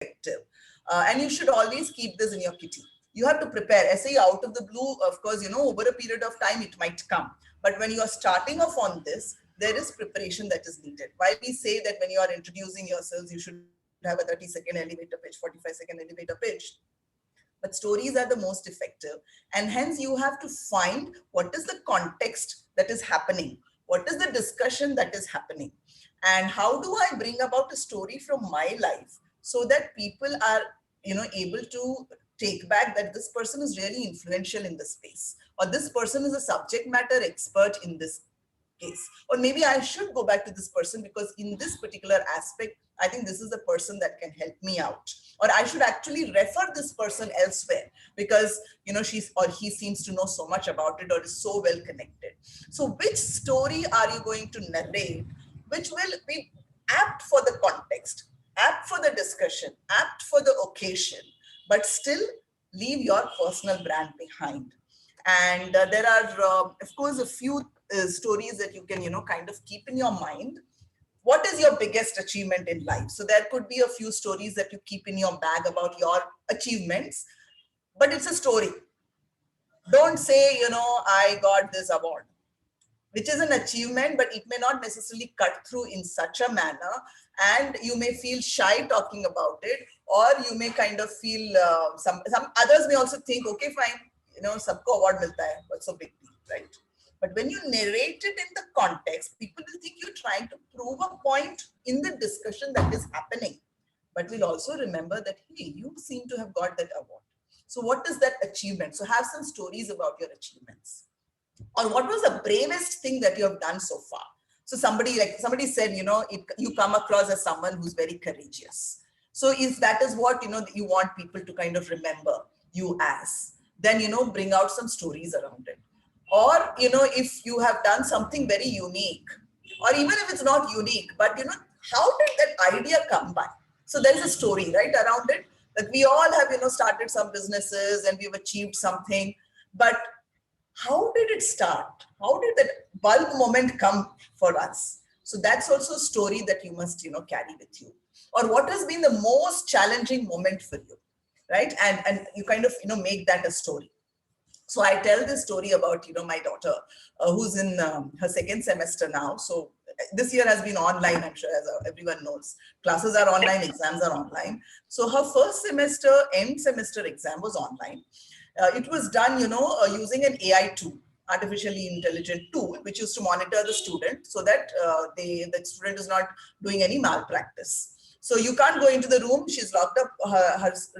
effective. And you should always keep this in your kitty. You have to prepare. Essay out of the blue, of course, over a period of time, it might come. But when you are starting off on this, there is preparation that is needed. While we say that when you are introducing yourselves, you should have a 30-second elevator pitch, 45-second elevator pitch. But stories are the most effective. And hence you have to find what is the context that is happening. What is the discussion that is happening? And how do I bring about a story from my life so that people are, able to take back that this person is really influential in this space, or this person is a subject matter expert in this case, or maybe I should go back to this person because in this particular aspect, I think this is the person that can help me out, or I should actually refer this person elsewhere because she's or he seems to know so much about it or is so well connected. So which story are you going to narrate which will be apt for the context, apt for the discussion, apt for the occasion, but still leave your personal brand behind? And there are of course a few stories that you can kind of keep in your mind. What is your biggest achievement in life? So there could be a few stories that you keep in your bag about your achievements, but it's a story. Don't say, I got this award, which is an achievement, but it may not necessarily cut through in such a manner. And you may feel shy talking about it, or you may kind of feel some others may also think, okay, fine, sabko award milta hai, what's so big deal, right? But when you narrate it in the context, people will think you're trying to prove a point in the discussion that is happening. But we'll also remember that, hey, you seem to have got that award. So what is that achievement? So have some stories about your achievements. Or what was the bravest thing that you have done so far? So somebody said, you come across as someone who's very courageous. So if that is what, you want people to kind of remember you as, then, bring out some stories around it. Or, if you have done something very unique, or even if it's not unique, but, how did that idea come by? So there is a story, right, around it, that we all have, started some businesses and we've achieved something, but how did it start? How did that bulb moment come for us? So that's also a story that you must, carry with you. Or what has been the most challenging moment for you, right? And you kind of, make that a story. So I tell this story about, my daughter who's in her second semester now. So this year has been online, I'm sure, as everyone knows. Classes are online, exams are online. So her first semester, end semester exam was online. It was done, using an AI tool, artificially intelligent tool, which used to monitor the student so that the student is not doing any malpractice. So you can't go into the room. She's locked up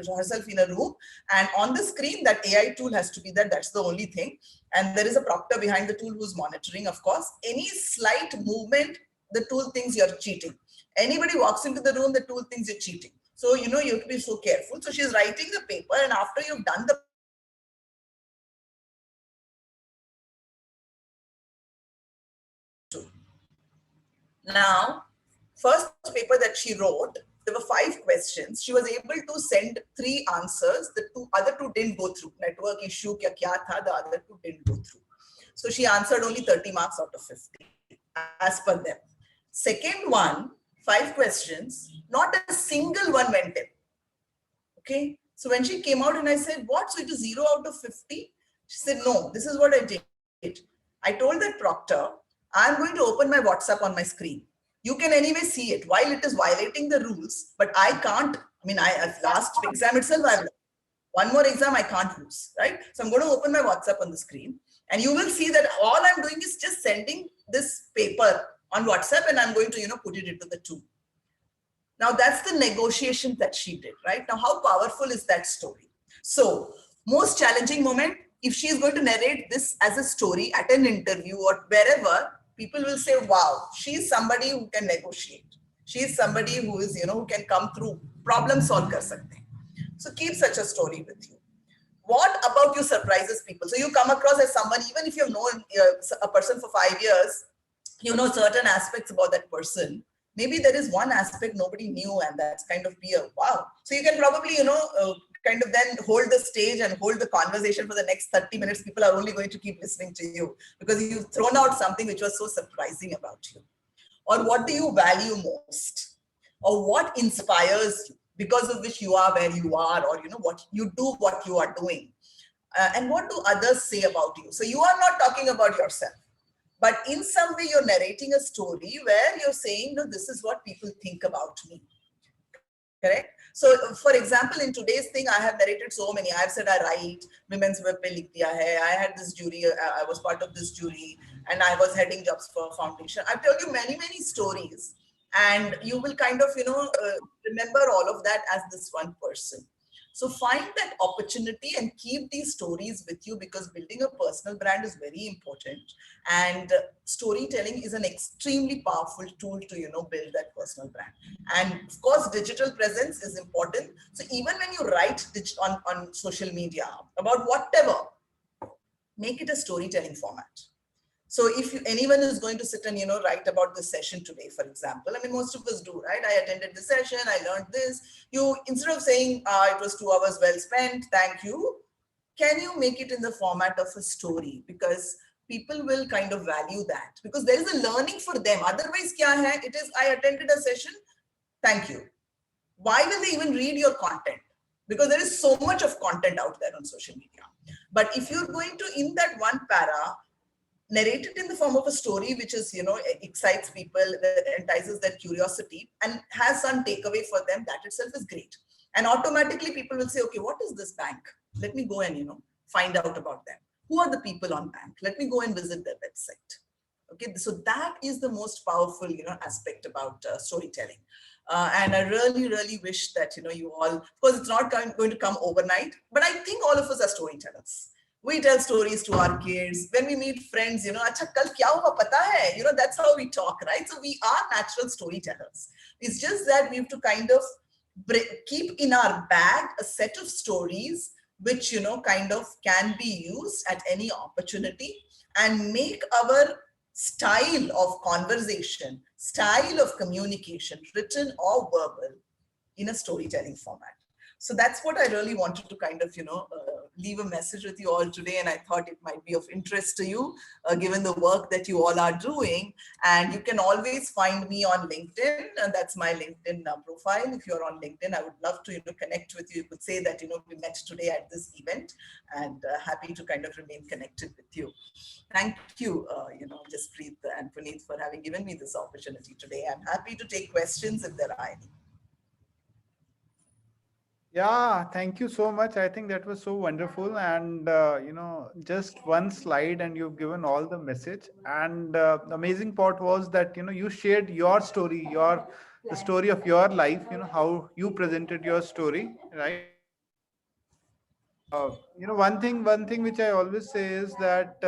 herself in a room. And on the screen, that AI tool has to be there. That's the only thing. And there is a proctor behind the tool who's monitoring, of course. Any slight movement, the tool thinks you're cheating. Anybody walks into the room, the tool thinks you're cheating. So, you have to be so careful. So she's writing the paper. And after you've done the now, first paper that she wrote, there were 5 questions. She was able to send 3 answers. The other two didn't go through. Network issue, kya tha, the other 2 didn't go through. So she answered only 30 marks out of 50 as per them. Second one, 5 questions, not a single one went in. Okay. So when she came out and I said, what? So it is 0 out of 50? She said, no, this is what I did. I told that proctor, I'm going to open my WhatsApp on my screen. You can anyway see it while it is violating the rules, but I can't. I mean, last exam itself, I've one more exam I can't lose, right? So I'm going to open my WhatsApp on the screen and you will see that all I'm doing is just sending this paper on WhatsApp and I'm going to, put it into the tool. Now that's the negotiation that she did, right? Now, how powerful is that story? So most challenging moment, if she is going to narrate this as a story at an interview or wherever, people will say, wow, she's somebody who can negotiate. She is somebody who is, who can come through, problem solve kar sakte hain. So keep such a story with you. What about you surprises people? So you come across as someone, even if you've known a person for 5 years, you know certain aspects about that person. Maybe there is one aspect nobody knew and that's kind of be a wow. So you can probably, kind of then hold the stage and hold the conversation for the next 30 minutes. People are only going to keep listening to you because you've thrown out something which was so surprising about you. Or what do you value most? Or what inspires you? because of which you are where you are, or what you do, what you are doing, and what do others say about you. So you are not talking about yourself, but in some way you're narrating a story where you're saying, no, this is what people think about me. Correct. So, for example, in today's thing, I have narrated so many. I've said I write women's web pe likh diya hai. I had this jury. I was part of this jury, and I was heading jobs for foundation. I've told you many stories, and you will kind of remember all of that as this one person. So find that opportunity and keep these stories with you, because building a personal brand is very important, and storytelling is an extremely powerful tool to build that personal brand. And of course, digital presence is important. So even when you write on social media about whatever, make it a storytelling format. So if anyone is going to sit and write about this session today, for example, I mean, most of us do, right? I attended the session, I learned this. You, instead of saying it was 2 hours well spent, thank you, can you make it in the format of a story? Because people will kind of value that, because there is a learning for them. Otherwise, kya hai? It is, I attended a session, thank you. Why will they even read your content? Because there is so much of content out there on social media. But if you're going to, in that one para, narrate it in the form of a story which is, excites people, that entices their curiosity and has some takeaway for them, that itself is great. And automatically people will say, okay, what is this bank? Let me go and, find out about them. Who are the people on bank? Let me go and visit their website. Okay, so that is the most powerful, aspect about storytelling. And I really wish that, you all, of course, it's not going to come overnight, but I think all of us are storytellers. We tell stories to our kids. When we meet friends, acha kal kya hua pata hai? That's how we talk, right? So we are natural storytellers. It's just that we have to kind of keep in our bag a set of stories which, kind of can be used at any opportunity, and make our style of conversation, style of communication, written or verbal, in a storytelling format. So that's what I really wanted to kind of, leave a message with you all today. And I thought it might be of interest to you, given the work that you all are doing. And you can always find me on LinkedIn. And that's my LinkedIn profile. If you're on LinkedIn, I would love to, connect with you. You could say that, we met today at this event, and happy to kind of remain connected with you. Thank you, Jaspreet and Puneet, for having given me this opportunity today. I'm happy to take questions if there are any. Yeah, thank you so much. I think that was so wonderful. And, just one slide and you've given all the message. And the amazing part was that, you shared your story, the story of your life, how you presented your story, right? One thing which I always say is that,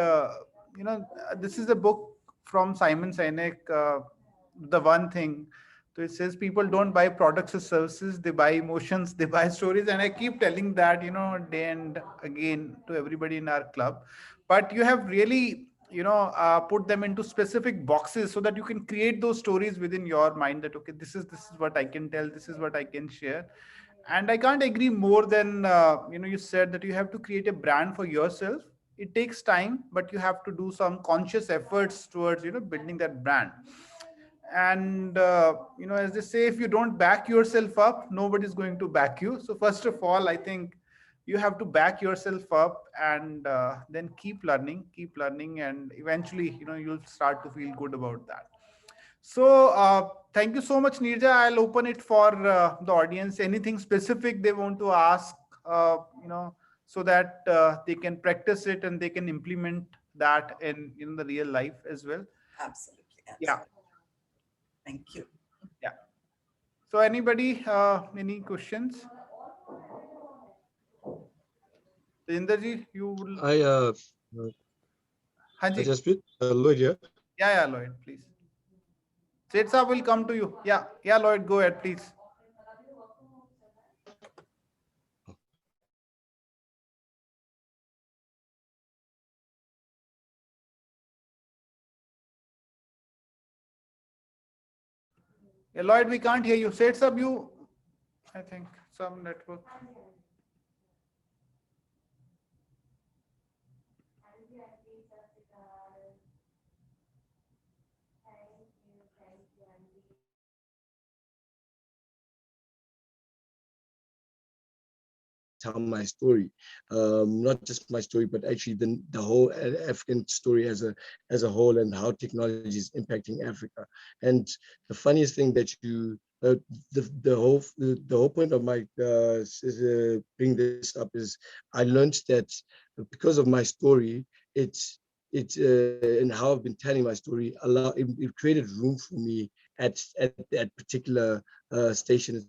this is a book from Simon Sinek, the one thing. So it says people don't buy products or services, they buy emotions, they buy stories. And I keep telling that, day and again to everybody in our club. But you have really, put them into specific boxes so that you can create those stories within your mind that, okay, this is what I can tell, this is what I can share. And I can't agree more than, you said that you have to create a brand for yourself. It takes time, but you have to do some conscious efforts towards, building that brand. And as they say, if you don't back yourself up, nobody's going to back you. So first of all, I think you have to back yourself up, and then keep learning, and eventually, you'll start to feel good about that. So, thank you so much, Nirja. I'll open it for the audience. Anything specific they want to ask, so that they can practice it and they can implement that in the real life as well. Absolutely. Yeah, Absolutely. Thank you. yeah. So, anybody, any questions? Inderji, you will. I Haji. Jaspreet, Lloyd here. Yeah, Lloyd, please. Setsa will come to you. Yeah, Lloyd, go ahead, please. Yeah, Lloyd, we can't hear you. Setsa, you, I think, some network. tell my story, not just my story, but actually the whole African story as a whole, and how technology is impacting Africa. And the funniest thing that the whole point of my bring this up is I learned that because of my story, and how I've been telling my story, it created room for me at that particular station.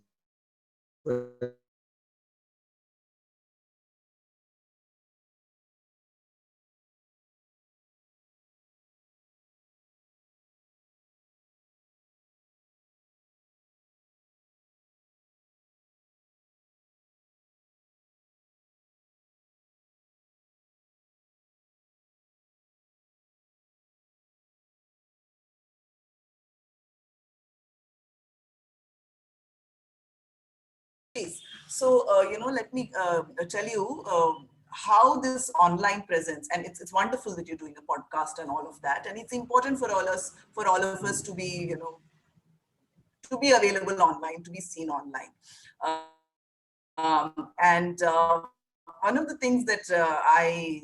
Please. So, let me tell you how this online presence, and it's wonderful that you're doing a podcast and all of that, and it's important for all of us to be, to be available online, to be seen online. And one of the things that I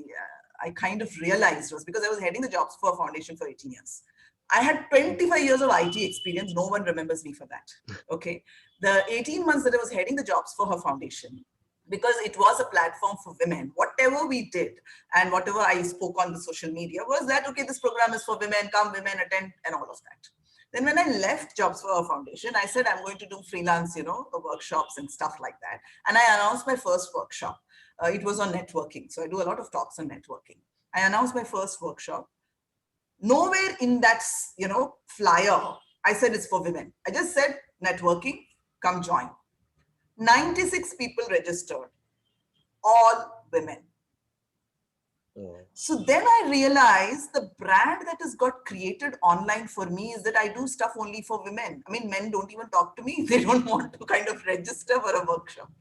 kind of realized was because I was heading the Jobs for Foundation for 18 years. I had 25 years of IT experience. No one remembers me for that. Okay. The 18 months that I was heading the Jobs for Her Foundation, because it was a platform for women, whatever we did and whatever I spoke on the social media was that, okay, this program is for women, come women, attend, and all of that. Then when I left Jobs for Her Foundation, I said, I'm going to do freelance, workshops and stuff like that. And I announced my first workshop. It was on networking. So I do a lot of talks on networking. I announced my first workshop. Nowhere in that, flyer, I said it's for women. I just said networking, come join. 96 people registered, all women. So then I realized the brand that has got created online for me is that I do stuff only for women. I mean, men don't even talk to me. They don't want to kind of register for a workshop.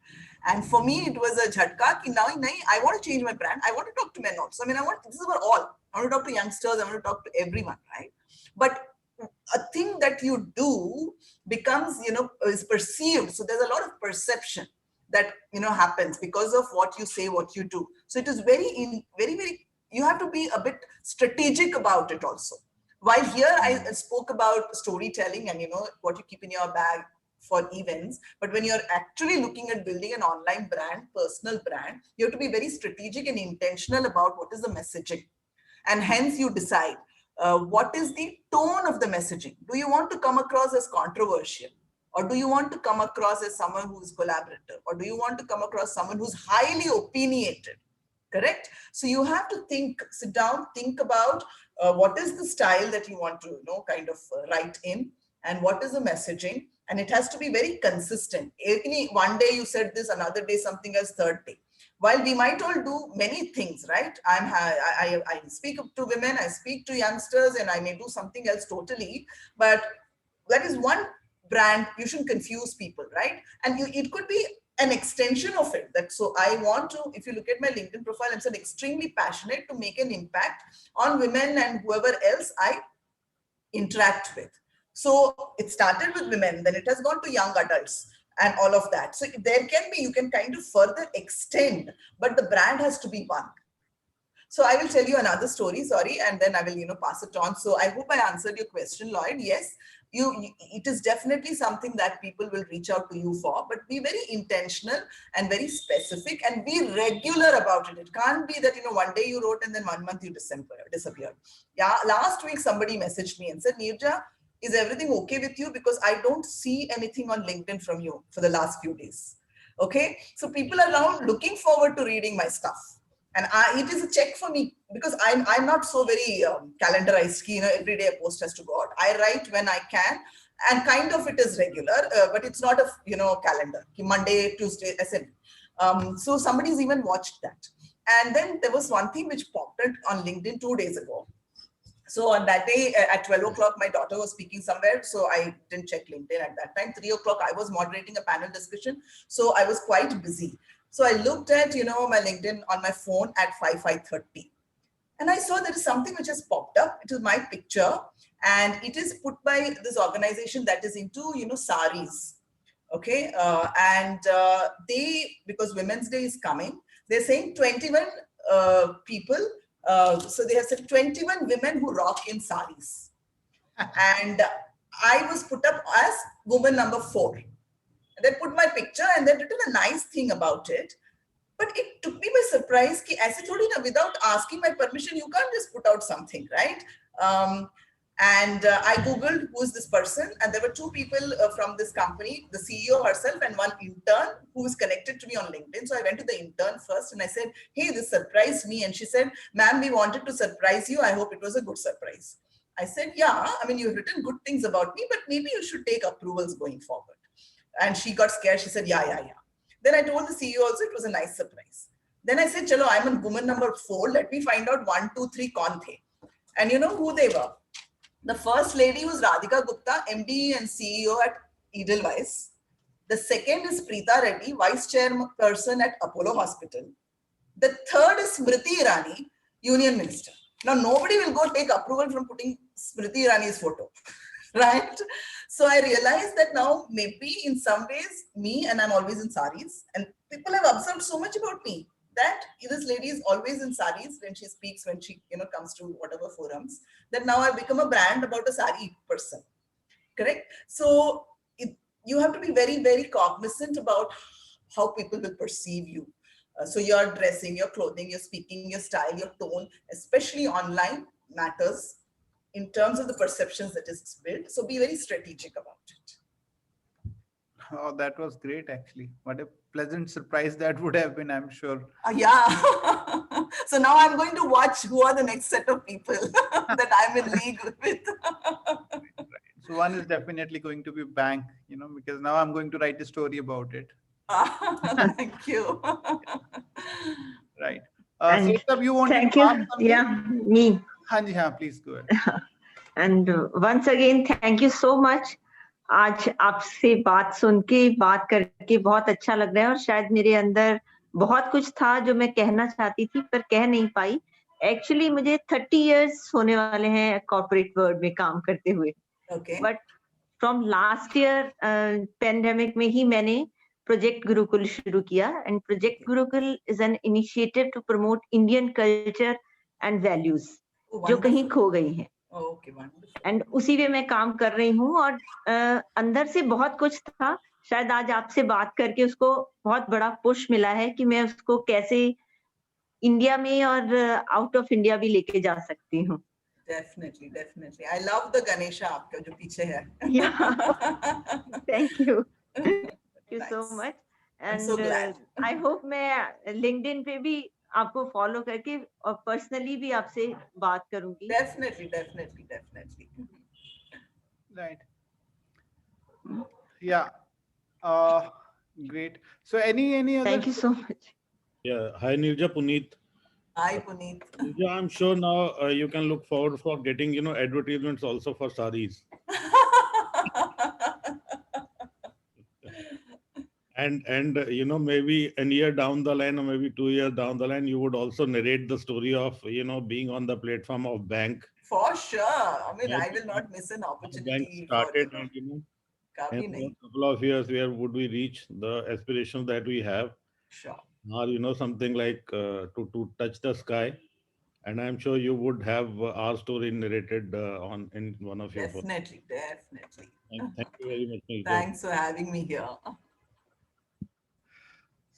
And for me, it was a jhatka ki now I want to change my brand. I want to talk to men also. I mean, this is for all. I want to talk to youngsters. I want to talk to everyone, right? But a thing that you do becomes, is perceived. So there's a lot of perception that, happens because of what you say, what you do. So it is very, very, you have to be a bit strategic about it also. While here I spoke about storytelling and, what you keep in your bag for events, but when you're actually looking at building an online brand, personal brand, you have to be very strategic and intentional about what is the messaging. And hence you decide what is the tone of the messaging. Do you want to come across as controversial? Or do you want to come across as someone who is collaborative? Or do you want to come across someone who's highly opinionated? Correct? So you have to sit down, think about what is the style that you want to, kind of write in, and what is the messaging. And it has to be very consistent. One day you said this, another day something else, third day. While we might all do many things, right? I speak to women, I speak to youngsters, and I may do something else totally. But that is one brand. You shouldn't confuse people, right? And it could be an extension of it. So I want to, if you look at my LinkedIn profile, I'm so extremely passionate to make an impact on women and whoever else I interact with. So it started with women, then it has gone to young adults and all of that. So you can kind of further extend, but the brand has to be one. So I will tell you another story, sorry, and then I will, pass it on. So I hope I answered your question, Lloyd. Yes, it is definitely something that people will reach out to you for, but be very intentional and very specific and be regular about it. It can't be that, one day you wrote and then 1 month you disappeared. Yeah, last week somebody messaged me and said, Neerja, is everything okay with you? Because I don't see anything on LinkedIn from you for the last few days. Okay. So people are now looking forward to reading my stuff. And it is a check for me because I'm not so very calendarized. Every day a post has to go out. I write when I can, and kind of it is regular, but it's not a calendar. Monday, Tuesday, etc. So somebody's even watched that. And then there was one thing which popped up on LinkedIn 2 days ago. So on that day at 12 o'clock, my daughter was speaking somewhere. So I didn't check LinkedIn at that time. 3 o'clock, I was moderating a panel discussion. So I was quite busy. So I looked at, my LinkedIn on my phone at 5:30. And I saw there is something which has popped up. It is my picture. And it is put by this organization that is into, saris. Okay, and they, because Women's Day is coming, they're saying 21 people. So they have said 21 women who rock in saris, and I was put up as woman number 4. They put my picture and they've written a nice thing about it. But it took me by surprise कि ऐसे थोड़ी ना, without asking my permission, you can't just put out something, right? And I Googled who is this person, and there were 2 people from this company, the CEO herself and one intern who is connected to me on LinkedIn. So I went to the intern first and I said, hey, this surprised me. And she said, ma'am, we wanted to surprise you. I hope it was a good surprise. I said, yeah, I mean, you've written good things about me, but maybe you should take approvals going forward. And she got scared. She said, yeah. Then I told the CEO also it was a nice surprise. Then I said, chalo, I'm on woman number 4. Let me find out 1, 2, 3 kaun the. And you know who they were? The first lady was Radhika Gupta, MD and CEO at Edelweiss. The second is Preeta Reddy, vice chairperson at Apollo Hospital. The third is Smriti Irani, union minister. Now, nobody will go take approval from putting Smriti Irani's photo, right? So I realized that now maybe in some ways me, and I'm always in saris, and people have observed so much about me that this lady is always in saris when she speaks, when she comes to whatever forums, that now I've become a brand about a sari person, correct? So you have to be very, very cognizant about how people will perceive you. So your dressing, your clothing, your speaking, your style, your tone, especially online, matters in terms of the perceptions that is built. So be very strategic about it. Oh, that was great, actually. What a pleasant surprise that would have been, I'm sure. Yeah. So now I'm going to watch who are the next set of people that I'm in league with. Right. So one is definitely going to be bank, because now I'm going to write a story about it. Thank you. Right. And Setab, you wanted thank to you. ask something? Yeah, me. Haan ji, haan, please go ahead. And once again, thank you so much. आज आपसे बात सुन के बात करके बहुत अच्छा लग रहा है और शायद मेरे अंदर बहुत कुछ था जो मैं कहना चाहती थी पर कह नहीं पाई. एक्चुअली मुझे 30 इयर्स होने वाले हैं कॉर्पोरेट वर्ल्ड में काम करते हुए. Okay. But from last year pandemic में ही मैंने प्रोजेक्ट गुरुकुल शुरू किया. And project Gurukul is an initiative to promote Indian culture and values जो कहीं खो गई हैं. Okay, wonderful. एंड उसी में मैं काम कर रही हूँ और अंदर से बहुत कुछ था. शायद आज आपसे बात करके उसको बहुत बड़ा पुश मिला है कि मैं उसको कैसे इंडिया में और आउट ऑफ इंडिया भी लेके जा सकती हूँ. Definitely, definitely. I love the Ganesha आपका जो पीछे है. Thank you. Thank you so Nice. much. I'm And so glad. I hope मैं LinkedIn पे भी आपको फॉलो करके और पर्सनली भी आपसे बात करूंगी. Definitely, definitely, definitely. Right. Yeah. Great. So any other? Thank you so much. Yeah. Hi, Nirja, Puneet. Hi, Puneet. Nirja, I'm sure now you can look forward for getting, advertisements also for saris. And maybe a year down the line or maybe 2 years down the line, you would also narrate the story of, being on the platform of bank. For sure. I mean, Yeah. I will not miss an Bank opportunity. started For, and, Kabhi in nahi. a couple of years, where would we reach the aspirations that we have? Sure. Or, something like to touch the sky. And I'm sure you would have our story narrated in one of your. Definitely, definitely. Thank you very much, Nirja. Thanks for having me here.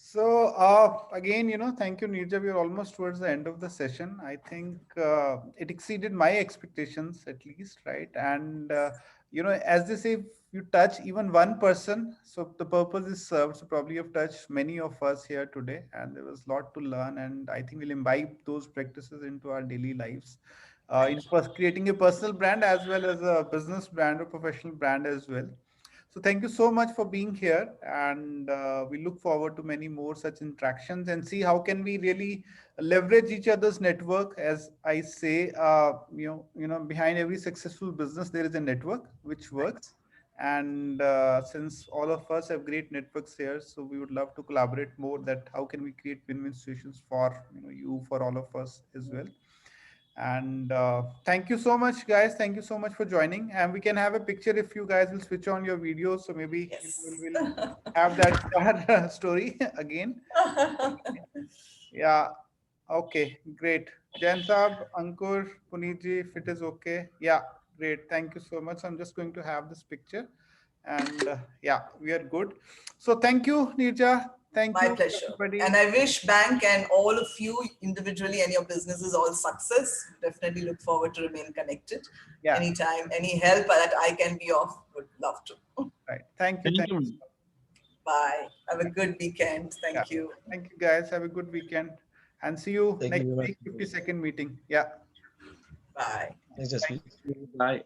So again, thank you, Nirja. We are almost towards the end of the session. I think it exceeded my expectations at least, right? And as they say, if you touch even one person, so the purpose is served. So probably you've touched many of us here today, and there was a lot to learn. And I think we'll imbibe those practices into our daily lives, in creating a personal brand as well as a business brand or professional brand as well. So thank you so much for being here, and we look forward to many more such interactions and see how can we really leverage each other's network. As I say, behind every successful business there is a network which works, and since all of us have great networks here, so we would love to collaborate more. That how can we create win-win situations for you for all of us as well. And thank you so much, guys. Thank you so much for joining. And we can have a picture if you guys will switch on your videos. So maybe Yes. we'll have that star story again. Yeah. Okay. Great. Jain Saab, Ankur, Puneet ji, if it is okay. Yeah. Great. Thank you so much. I'm just going to have this picture. And yeah, we are good. So thank you, Nirja. Thank My you, pleasure. everybody. And I wish Bank and all of you individually and your businesses all success. Definitely look forward to remain connected. Yeah. Anytime, any help that I can be of, would love to. Right. Thank you. Thank you. Bye. Have a good weekend. Thank you. Thank you, guys. Have a good weekend. And see you Thank you next very much. week, 52nd meeting. Yeah. Bye. Thanks, Jaspreet. Bye.